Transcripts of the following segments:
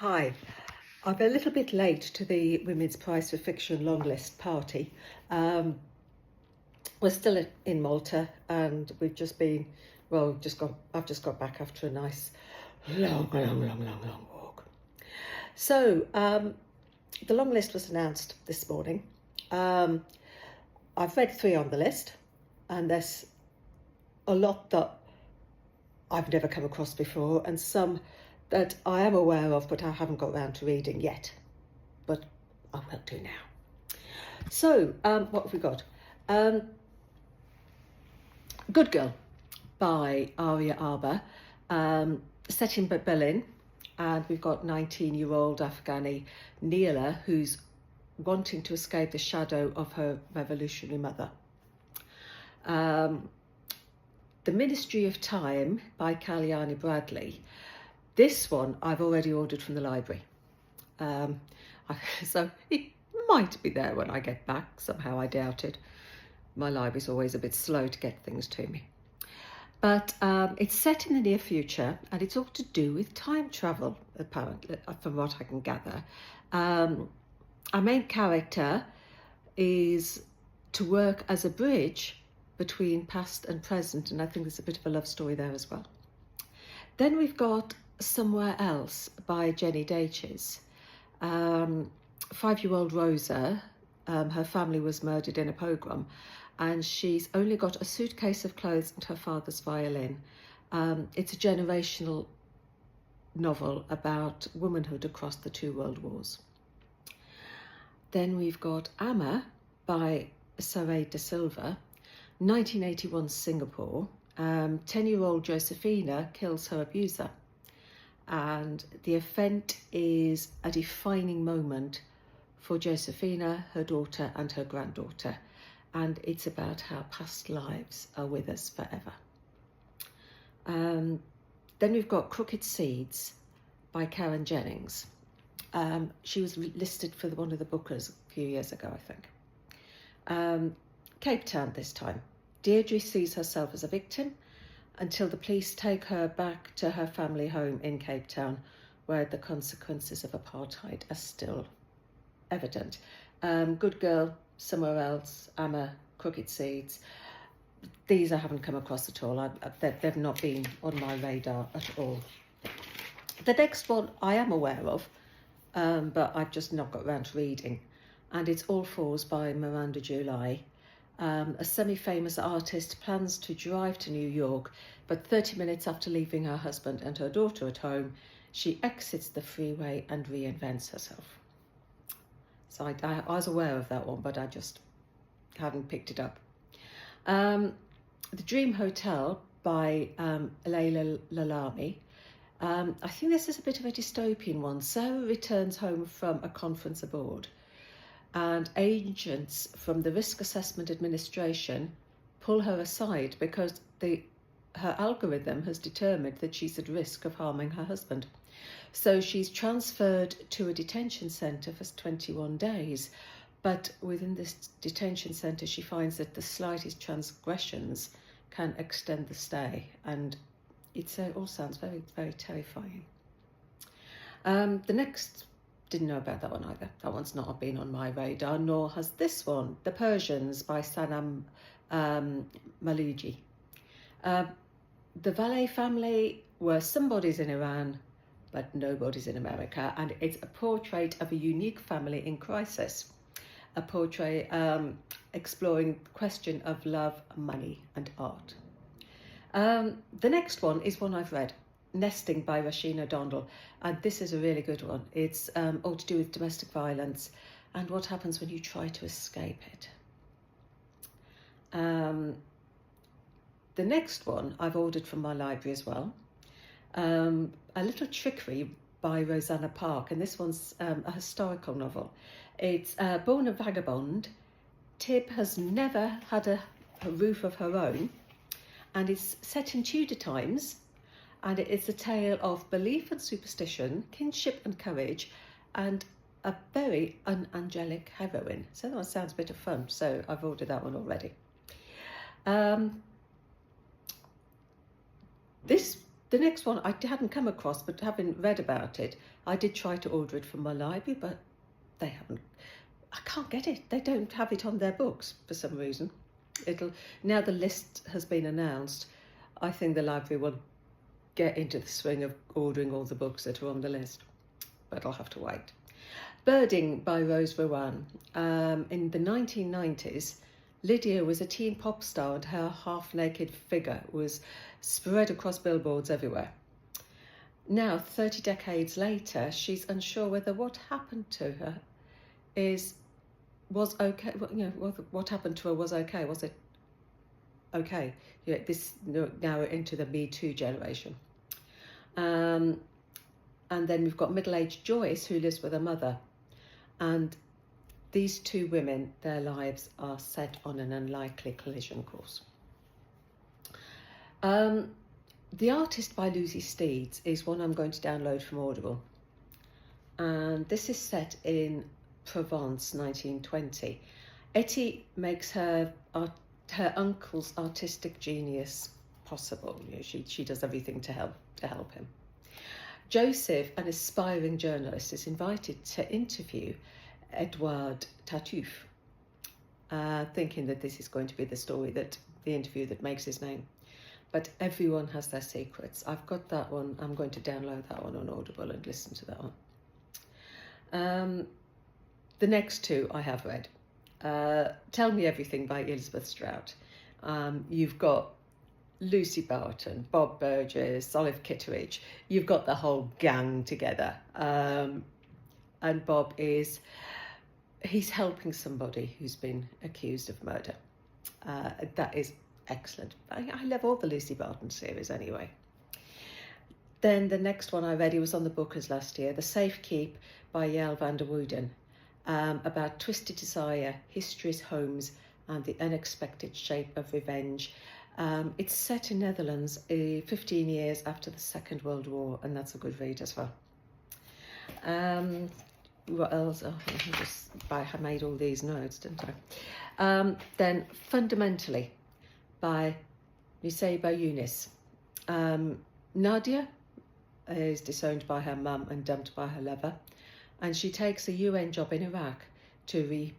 Hi, I'm a little bit late to the Women's Prize for Fiction longlist party. Um, we're still in Malta, and we've just been, I've just got back after a nice long walk. So the long list was announced this morning. I've read 3 on the list, and there's a lot that I've never come across before, and some that I am aware of, but I haven't got round to reading yet. But I will do now. So, what have we got? Good Girl by Aria Arba, set in Berlin, and we've got 19-year-old Afghani Neela, who's wanting to escape the shadow of her revolutionary mother. The Ministry of Time by Kalyani Bradley. This one I've already ordered from the library. So it might be there when I get back. Somehow I doubt it. My library's always a bit slow to get things to me. But it's set in the near future, and it's all to do with time travel, apparently, from what I can gather. Our main character is to work as a bridge between past and present, and I think there's a bit of a love story there as well. Then we've got Somewhere Else by Jenny Daches. 5-year-old Rosa, her family was murdered in a pogrom, and she's only got a suitcase of clothes and her father's violin. It's a generational novel about womanhood across the 2 world wars. Then we've got Amma by Saray De Silva, 1981 Singapore. 10-year-old Josephina kills her abuser, and the event is a defining moment for Josephina, her daughter and her granddaughter, and it's about how past lives are with us forever. Then we've got Crooked Seeds by Karen Jennings. She was listed for one of the Bookers a few years ago, I think. Cape Town this time. Deirdre sees herself as a victim until the police take her back to her family home in Cape Town, where the consequences of apartheid are still evident. Good Girl, Somewhere Else, Amma, Crooked Seeds. These I haven't come across at all. They've not been on my radar at all. The next one I am aware of, but I've just not got around to reading, and it's All Fours by Miranda July. A semi-famous artist plans to drive to New York, but 30 minutes after leaving her husband and her daughter at home, she exits the freeway and reinvents herself. So I was aware of that one, but I just hadn't picked it up. The Dream Hotel by Leila Lalami. I think this is a bit of a dystopian one. Sarah returns home from a conference abroad, and agents from the Risk Assessment Administration pull her aside because her algorithm has determined that she's at risk of harming her husband. So she's transferred to a detention centre for 21 days. But within this detention centre, she finds that the slightest transgressions can extend the stay. And it all sounds very, very terrifying. The next, didn't know about that one either. That one's not been on my radar, nor has this one, The Persians by Sanam Maliji. The Valet family were somebodies in Iran, but nobody's in America, and it's a portrait of a unique family in crisis. A portrait exploring the question of love, money and art. The next one is one I've read, Nesting by Rasheen O'Donnell, and this is a really good one. It's all to do with domestic violence and what happens when you try to escape it. The next one I've ordered from my library as well. A Little Trickery by Rosanna Park, and this one's a historical novel. It's Born a Vagabond. Tib has never had a roof of her own, and it's set in Tudor times, and it's a tale of belief and superstition, kinship and courage, and a very unangelic heroine. So that sounds a bit of fun, so I've ordered that one already. This The next one I hadn't come across, but having read about it, I did try to order it from my library, but they haven't. I can't get it. They don't have it on their books for some reason. Now the list has been announced. I think the library will get into the swing of ordering all the books that are on the list, but I'll have to wait. Birding by Rose Vaughan. In the 1990s, Lydia was a teen pop star and her half-naked figure was spread across billboards everywhere. Now, 30 decades later, she's unsure whether what happened to her was okay. What happened to her was okay. Was it okay? Now we're into the Me Too generation. And then we've got middle-aged Joyce, who lives with her mother. And these two women, their lives are set on an unlikely collision course. The Artist by Lucy Steeds is one I'm going to download from Audible. And this is set in Provence, 1920. Etty makes her uncle's artistic genius possible. She does everything to help him. Joseph, an aspiring journalist, is invited to interview Edouard Tartuffe, thinking that this is going to be the interview that makes his name. But everyone has their secrets. I've got that one. I'm going to download that one on Audible and listen to that one. The next two I have read. Tell Me Everything by Elizabeth Strout. You've got Lucy Barton, Bob Burgess, Olive Kitteridge. You've got the whole gang together. And Bob he's helping somebody who's been accused of murder. That is excellent. I love all the Lucy Barton series anyway. Then the next one I read, it was on the Bookers last year, The Safe Keep by Yael van der Wooden, about twisted desire, histories, homes, and the unexpected shape of revenge. It's set in Netherlands 15 years after the Second World War, and that's a good read as well. What else? Oh, I made all these notes, didn't I? Then Fundamentally by Nusayba Yunus. Nadia is disowned by her mum and dumped by her lover, and she takes a UN job in Iraq to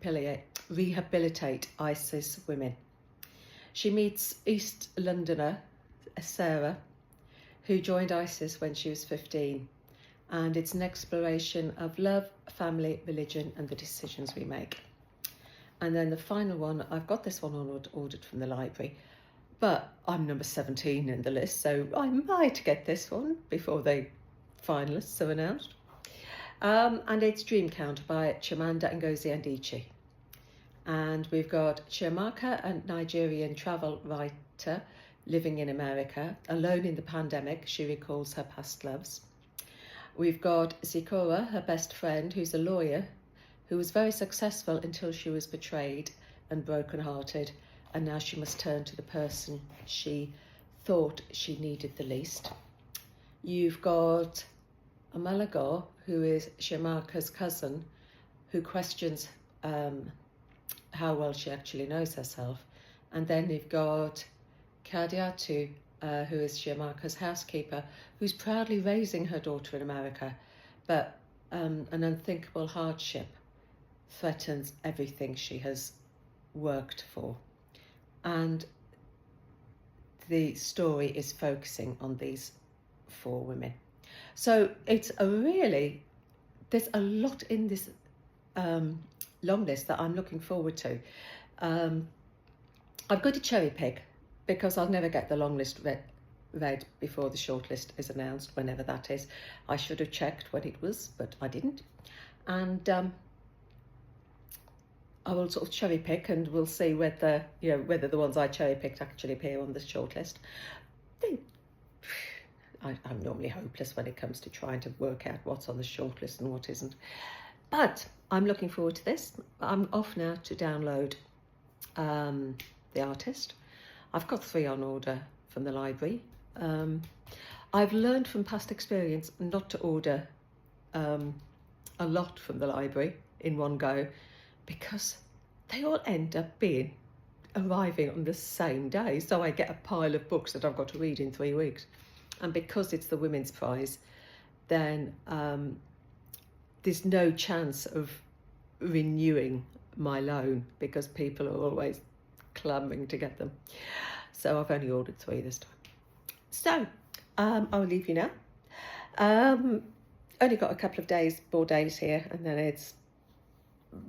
rehabilitate ISIS women. She meets East Londoner Sarah, who joined ISIS when she was 15, and it's an exploration of love, family, religion, and the decisions we make. And then the final one, I've got this one ordered from the library, but I'm number 17 in the list, so I might get this one before the finalists are announced. And it's Dream Count by Chimamanda Ngozi Adichie. And we've got Chiamaka, a Nigerian travel writer living in America. Alone in the pandemic, she recalls her past loves. We've got Zikora, her best friend, who's a lawyer, who was very successful until she was betrayed and brokenhearted, and now she must turn to the person she thought she needed the least. You've got Amalago, who is Chiamaka's cousin, who questions how well she actually knows herself. And then you've got Kadiatu, who is Chiamaka's housekeeper, who's proudly raising her daughter in America, but an unthinkable hardship threatens everything she has worked for. And the story is focusing on these four women. So there's a lot in this long list that I'm looking forward to. I'm going to cherry pick because I'll never get the long list read before the shortlist is announced, whenever that is. I should have checked when it was, but I didn't. And I will sort of cherry pick, and we'll see whether the ones I cherry picked actually appear on the shortlist. I'm normally hopeless when it comes to trying to work out what's on the shortlist and what isn't. But I'm looking forward to this. I'm off now to download The Artist. I've got 3 on order from the library. I've learned from past experience not to order a lot from the library in one go, because they all end up arriving on the same day. So I get a pile of books that I've got to read in 3 weeks. and because it's the Women's Prize, then there's no chance of renewing my loan because people are always clamouring to get them. So I've only ordered 3 this time. So I'll leave you now. Only got a couple of more days here, and then it's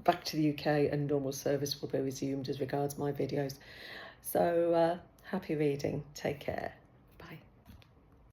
back to the UK and normal service will be resumed as regards my videos. So happy reading. Take care.